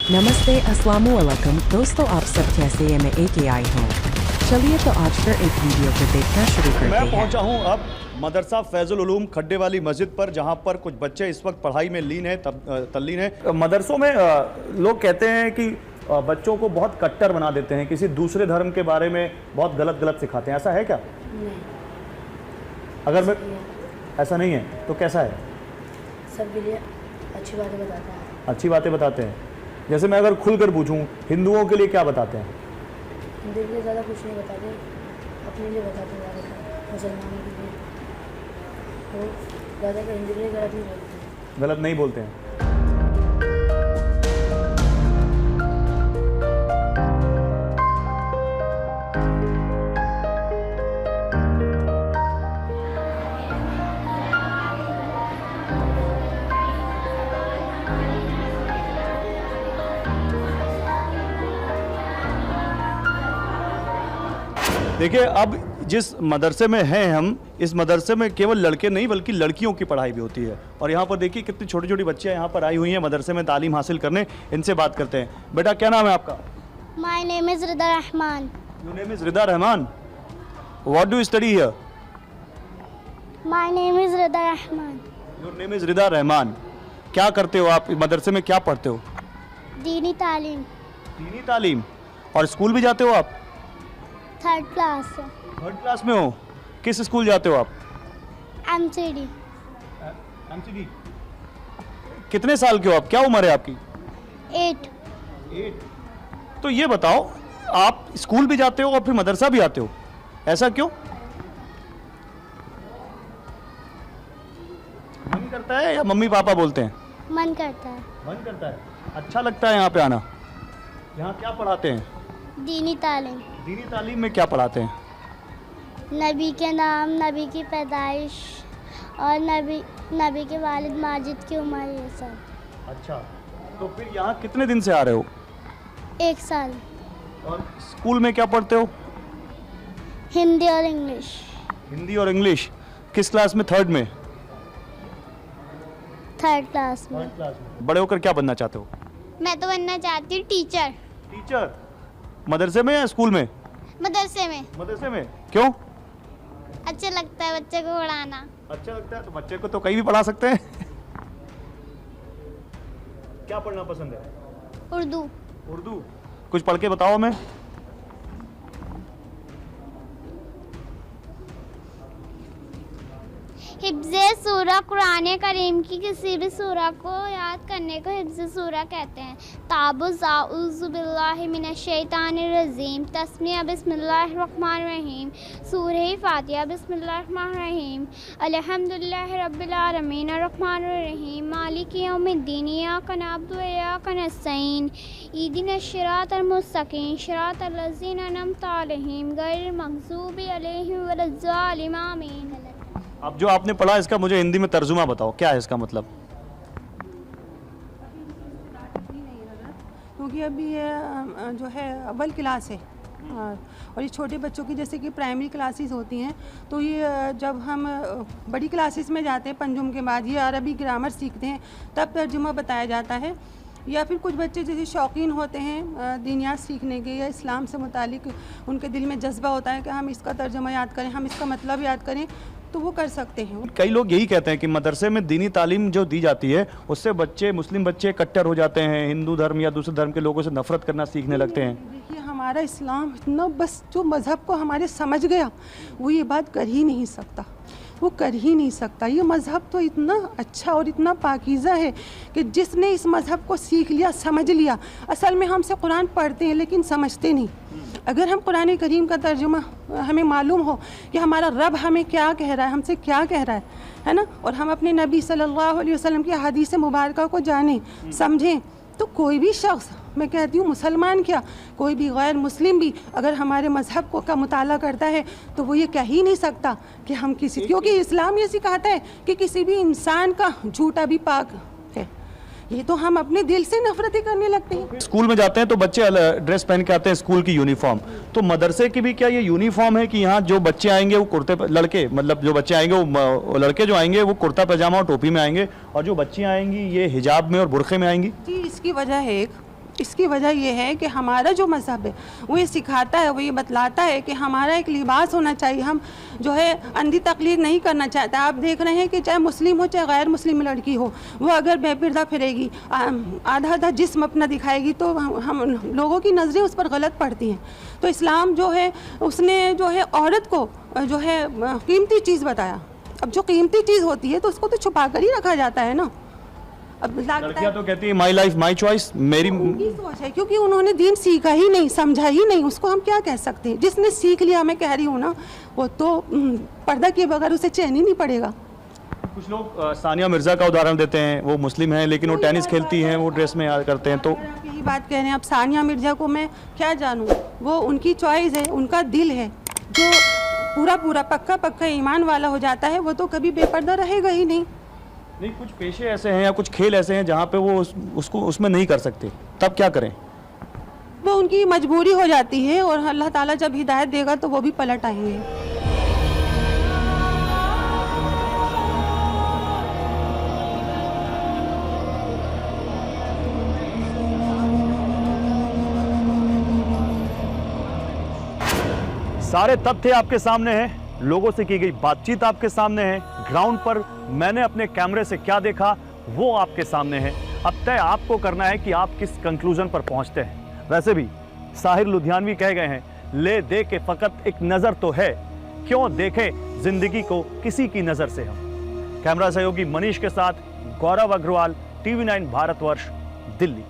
नमस्ते अस्सलाम वालेकुम दोस्तों, आप सब कैसे हैं? मैं AKI हूँ। चलिए तो आज फिर एक वीडियो को देखना शुरू करते हैं। मैं पहुंचा हूं अब मदरसा फैजुल उलूम खड्डे वाली मस्जिद पर, जहां पर कुछ बच्चे इस वक्त पढ़ाई में तल्लीन है। मदरसों में लोग कहते हैं कि बच्चों को बहुत कट्टर बना देते हैं, किसी दूसरे धर्म के बारे में बहुत गलत सिखाते हैं। ऐसा है क्या? नहीं, अगर मैं ऐसा नहीं है तो कैसा है? सबके लिए अच्छी बातें बताता है। अच्छी बातें बताते हैं। जैसे मैं अगर खुलकर पूछूं, हिंदुओं के लिए क्या बताते हैं? हिंदू के लिए ज़्यादा कुछ नहीं बताते, अपने लिए बताते हैं ज़्यादातर, मुसलमानों के लिए। तो ज़्यादातर हिंदू के लिए गलत नहीं बोलते। गलत नहीं बोलते हैं। देखिए, अब जिस मदरसे में हैं हम, इस मदरसे में केवल लड़के नहीं बल्कि लड़कियों की पढ़ाई भी होती है। और यहाँ पर देखिए कितनी छोटी छोटी बच्चियाँ यहाँ पर आई हुई हैं मदरसे में तालीम हासिल करने। इनसे बात करते हैं। बेटा, क्या नाम है आपका? My name is Rida Rahman. Your name is Rida Rahman. What do you study here? My name is Rida Rahman. Your name is Rida Rahman. क्या करते हो आप? मदरसे में क्या पढ़ते हो? दीनी तालीम दीनी तालीम। और स्कूल भी जाते हो आप? 3rd क्लास से। 3rd क्लास में हो? किस स्कूल जाते हो आप? MCD। MCD। कितने साल के हो आप? क्या उम्र है आपकी? 8। 8। तो ये बताओ, आप स्कूल भी जाते हो और फिर मदरसा भी आते हो, ऐसा क्यों? मन करता है या मम्मी पापा बोलते हैं? मन करता है। मन करता है। अच्छा लगता है यहाँ पे आना? यहाँ क्या पढ़ाते हैं? दीनी तालीम, दीनी तालीम में क्या पढ़ाते हैं? नबी के नाम, नबी की पैदाइश और नबी के वालिद माजिद की उम्र, ये सब। अच्छा, तो फिर यहाँ कितने दिन से आ रहे हो? 1 साल। और स्कूल में क्या पढ़ते हो? हिंदी और इंग्लिश। हिंदी और इंग्लिश। किस क्लास में? 3rd में? 3rd क्लास में। 3rd क्लास में। बड़े होकर क्या बनना चाहते हो? मैं तो बनना चाहती हूँ टीचर। टीचर। मदरसे में या स्कूल में? मदरसे में। मदरसे में। क्यों? अच्छा लगता है बच्चे को पढ़ाना। अच्छा लगता है तो बच्चे को तो कहीं भी पढ़ा सकते हैं। क्या पढ़ना पसंद है? उर्दू। उर्दू। कुछ पढ़ के बताओ हमें। हिफ्ज़े सूरा कुरान करीम की किसी भी सूरा को याद करने को हिफ्ज़े सूरा कहते हैं। ताबुज़ आऊज़ु बिल्लाहि मिनश शैतानिर रजीम, तस्मिया बिस्मिल्लाहिर रहमानिर रहीम, सूरह फातिहा बिस्मिल्लाहिर रहमानिर रहीम, अल्हम्दुलिल्लाहि रब्बिल आलमीन अर्रहमानिर रहीम, मालिकि यौमिद्दीन, इय्याका नअबुदु व इय्याका नस्तईन, इहदिनश सिरातल मुस्तकीम, सिरातल लज़ीना अनअमता अलैहिम, गैरिल मग़ज़ूबि अलैहिम वलज़्ज़ालिमीन, आमीन। अब जो आपने पढ़ा इसका मुझे हिंदी में तर्जुमा बताओ, क्या है इसका मतलब? क्योंकि अभी ये जो है अव्वल क्लास है और ये छोटे बच्चों की जैसे कि प्राइमरी क्लासेस होती हैं, तो ये जब हम बड़ी क्लासेस में जाते हैं पंजुम के बाद ये अरबी ग्रामर सीखते हैं तब तर्जुमा बताया जाता है। या फिर कुछ बच्चे जैसे शौकीन होते हैं दीनियात सीखने के या इस्लाम से मुतालिक उनके दिल में जज्बा होता है कि हम इसका तर्जुमा याद करें, हम इसका मतलब याद करें, तो वो कर सकते हैं। कई लोग यही कहते हैं कि मदरसे में दीनी तालीम जो दी जाती है उससे बच्चे, मुस्लिम बच्चे कट्टर हो जाते हैं, हिंदू धर्म या दूसरे धर्म के लोगों से नफरत करना सीखने लगते हैं। देखिए, हमारा इस्लाम इतना, बस जो मज़हब को हमारे समझ गया वो ये बात कर ही नहीं सकता, वो कर ही नहीं सकता। ये मज़हब तो इतना अच्छा और इतना पाकीज़ा है कि जिसने इस मज़हब को सीख लिया, समझ लिया। असल में हमसे कुरान पढ़ते हैं लेकिन समझते नहीं। अगर हम कुरान करीम का तर्जुमा हमें मालूम हो कि हमारा रब हमें क्या कह रहा है, हमसे क्या कह रहा है ना, और हम अपने नबी सल्लल्लाहु अलैहि वसल्लम की हदीस मुबारका को जानें, समझें, तो कोई भी शख्स, मैं कहती हूँ मुसलमान क्या, कोई भी गैर मुस्लिम भी अगर हमारे मज़हब को का मुताला करता है तो वो ये कह ही नहीं सकता कि हम किसी, क्योंकि इस्लाम ये सिखाता है कि किसी भी इंसान का झूठा भी पाक है। ये तो हम अपने दिल से नफरत ही करने लगते हैं। स्कूल में जाते हैं तो बच्चे ड्रेस पहन के आते हैं, स्कूल की यूनिफॉर्म। तो मदरसे की भी क्या ये यूनिफॉर्म है कि यहाँ जो बच्चे आएंगे वो कुर्ते, लड़के मतलब जो बच्चे आएंगे वो लड़के जो आएंगे वो कुर्ता पैजामा और टोपी में आएंगे, और जो बच्चियाँ आएंगी ये हिजाब में और बुरखे में आएंगी? जी, इसकी वजह है एक इसकी वजह यह है कि हमारा जो मज़हब है वो ये सिखाता है, वो ये बतलाता है कि हमारा एक लिबास होना चाहिए। हम जो है अंधी तकलीद नहीं करना चाहते। आप देख रहे हैं कि चाहे मुस्लिम हो चाहे गैर मुस्लिम लड़की हो, वो अगर बेपर्दा फिरेगी, आधा आधा जिस्म अपना दिखाएगी, तो हम लोगों की नज़रें उस पर गलत पड़ती हैं। तो इस्लाम जो है उसने जो है औरत को जो है कीमती चीज़ बताया। अब जो कीमती चीज़ होती है तो उसको तो छुपा कर ही रखा जाता है ना। अब लड़कियां तो कहती है माई लाइफ माई चॉइस, मेरी उनकी सोच है, क्योंकि उन्होंने दीन सीखा ही नहीं, समझा ही नहीं। उसको हम क्या कह सकते हैं? जिसने सीख लिया, मैं कह रही हूँ ना, वो तो पर्दा किए बगैर उसे चैन ही नहीं पड़ेगा। कुछ लोग सानिया मिर्जा का उदाहरण देते हैं, वो मुस्लिम हैं लेकिन वो टेनिस खेलती हैं, वो ड्रेस में याद करते हैं। तो आप यही बात कह रहे हैं। अब सानिया मिर्जा को मैं क्या जानूँ, वो उनकी चॉइस है, उनका दिल है। जो पूरा पूरा पक्का पक्का ईमान वाला हो जाता है वो तो कभी बेपर्दा रहेगा ही नहीं। नहीं, कुछ पेशे ऐसे हैं या कुछ खेल ऐसे हैं जहाँ पे वो उसको उसमें नहीं कर सकते, तब क्या करें? वो उनकी मजबूरी हो जाती है, और अल्लाह ताला जब हिदायत देगा तो वो भी पलट आएंगे। सारे तथ्य आपके सामने हैं, लोगों से की गई बातचीत आपके सामने है, ग्राउंड पर मैंने अपने कैमरे से क्या देखा वो आपके सामने है। अब तय आपको करना है कि आप किस कंक्लूजन पर पहुंचते हैं। वैसे भी साहिर लुधियानवी कह गए हैं, ले दे के फकत एक नज़र तो है, क्यों देखें जिंदगी को किसी की नज़र से हम। कैमरा सहयोगी मनीष के साथ गौरव अग्रवाल, TV9 भारतवर्ष, दिल्ली।